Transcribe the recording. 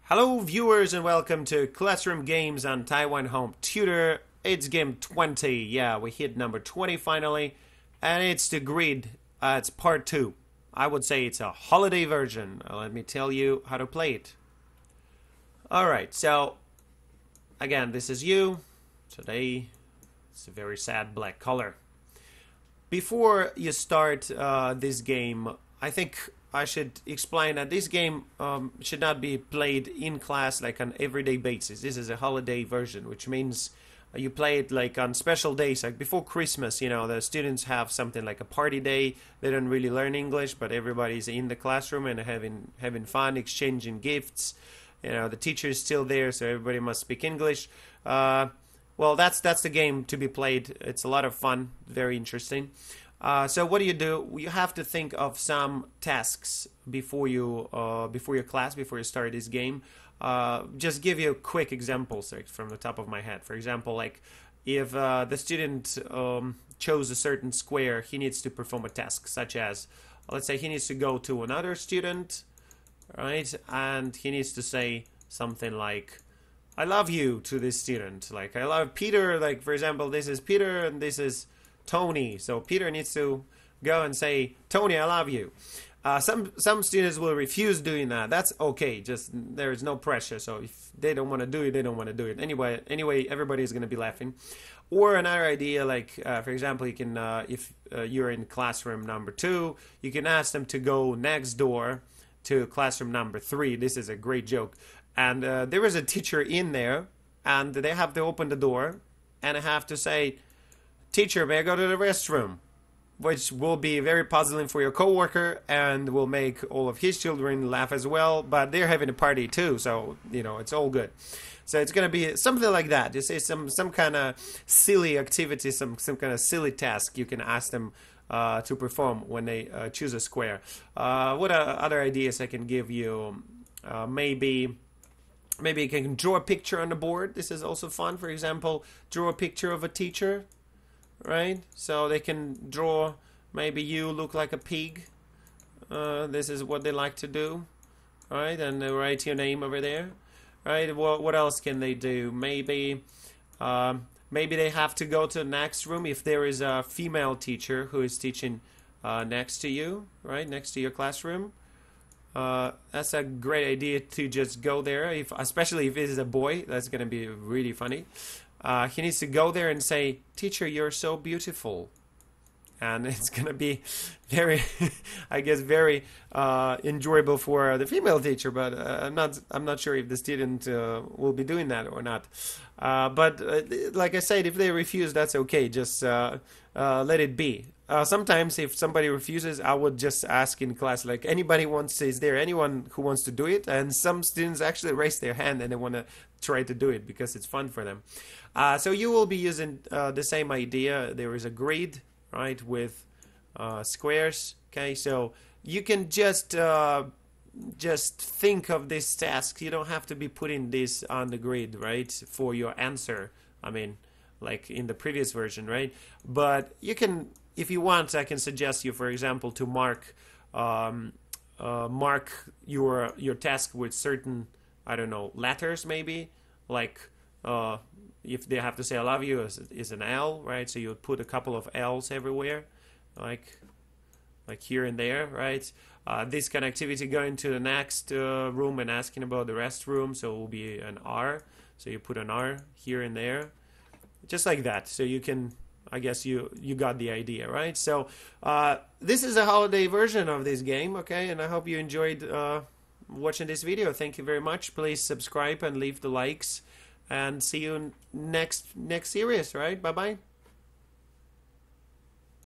Hello viewers and welcome to Classroom Games on Taiwan Home Tutor. It's game 20, yeah, we hit number 20 finally, and it's the grid, it's part 2. I would say it's a holiday version. Let me tell you how to play it. Alright, so, again, this is you. Today, it's a very sad black color. Before you start this game, I think I should explain that this game should not be played in class like on everyday basis. This is a holiday version, which means you play it like on special days, like before Christmas. You know, the students have something like a party day. They don't really learn English, but everybody's in the classroom and having fun, exchanging gifts. You know, the teacher is still there, so everybody must speak English. Well, that's the game to be played. It's a lot of fun, very interesting. So what do? You have to think of some tasks before your class, before you start this game. Just give you quick examples like, from the top of my head. For example, like if the student chose a certain square, he needs to perform a task, such as, let's say he needs to go to another student, right? And he needs to say something like, I love you to this student. Like, I love Peter. Like, for example, this is Peter and this is Tony. So Peter needs to go and say, Tony, I love you. Some students will refuse doing that. That's okay. Just there is no pressure. So if they don't want to do it, they don't want to do it. Anyway, everybody is going to be laughing. Or another idea, like for example, you can if you're in classroom number 2, you can ask them to go next door to classroom number 3. This is a great joke. And there is a teacher in there, and they have to open the door, and I have to say, teacher, may I go to the restroom? Which will be very puzzling for your coworker and will make all of his children laugh as well. But they're having a party too, so you know it's all good. So it's gonna be something like that. Just say some kind of silly activity, some kind of silly task you can ask them to perform when they choose a square. What other ideas I can give you? Maybe you can draw a picture on the board. This is also fun. For example, draw a picture of a teacher. Right, so they can draw. Maybe you look like a pig. This is what they like to do, right? And they write your name over there, right? What else can they do? Maybe they have to go to the next room if there is a female teacher who is teaching next to you, right, next to your classroom. That's a great idea to just go there. Especially if it is a boy, that's gonna be really funny. He needs to go there and say, teacher, you're so beautiful. And it's going to be very, I guess, very enjoyable for the female teacher. But I'm not sure if the student will be doing that or not. But like I said, if they refuse, that's okay. Just let it be. Sometimes if somebody refuses, I would just ask in class, like, is there anyone who wants to do it? And some students actually raise their hand and they want to try to do it because it's fun for them. So you will be using the same idea. There is a grid, right, with squares. Okay, so you can just think of this task. You don't have to be putting this on the grid, right, for your answer. I mean, like in the previous version, right? But you can, if you want, I can suggest you, for example, to mark your task with certain, I don't know, letters maybe, like if they have to say I love you is an L, right? So you would put a couple of L's everywhere, like here and there, right? This kind of activity going to the next room and asking about the restroom, so it will be an R. So you put an R here and there, just like that. So you can, I guess you got the idea, right? So this is a holiday version of this game, okay? And I hope you enjoyed watching this video. Thank you very much. Please subscribe and leave the likes. And see you next series, right? Bye-bye.